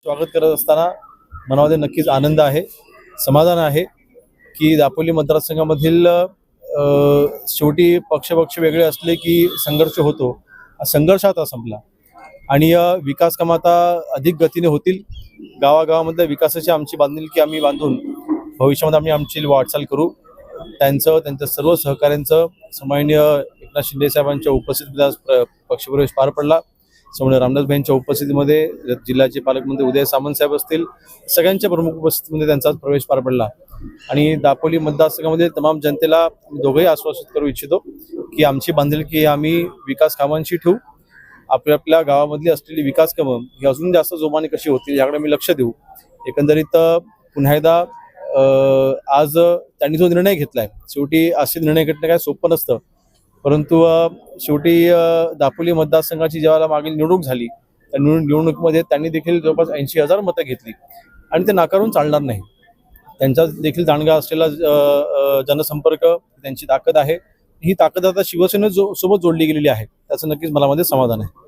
स्वागत करत असताना मनामध्ये नक्कीच आनंद आहे, समाधान आहे की दापोली मतदारसंघामधील शेवटी पक्ष वेगळे असले की संघर्ष होतो. संघर्ष आता संपला आणि विकास कामं आता अधिक गतीने होतील. गावागावामधल्या विकासाची आमची बांधिलकी आम्ही बांधून भविष्यामध्ये आम्ही आमची वाटचाल करू. त्यांच्या सर्व सहकाऱ्यांचं सन्माननीय एकनाथ शिंदे साहेबांच्या उपस्थितीत आज पक्षप्रवेश पार पडला. सन्माननीय रामदास भाईंच्या उपस्थितीमध्ये जिल्ह्याचे पालकमंत्री उदय सामंत साहेब असतील, सगळ्यांच्या प्रमुख उपस्थितीमध्ये त्यांचा प्रवेश पार पडला. आणि दापोली मतदारसंघामध्ये तमाम जनतेला दोघंही आश्वासित करू इच्छितो की आमची बांधिलकी आम्ही विकास कामांशी ठेवू. आपल्या गावामधली असलेली विकास कामं ही अजून जास्त जोमाने कशी होतील याकडे मी लक्ष देऊ. एकंदरीत पुन्हा एकदा आज त्यांनी जो निर्णय घेतलाय, शेवटी असे निर्णय घेतले काय सोपं नसतं, परंतु शेवटी दापोली मतदारसंघाची जेव्हा मागील निवडणूक झाली त्या निवडणुकीमध्ये त्यांनी देखील जवळपास 80,000 मतं घेतली आणि ते नाकारून चालणार नाही. त्यांचा देखील दांडगा असलेला जनसंपर्क त्यांची ताकद आहे. ही ताकद आता शिवसेने सोबत जोडली गेलेली आहे. त्याचं नक्कीच मला समाधान आहे.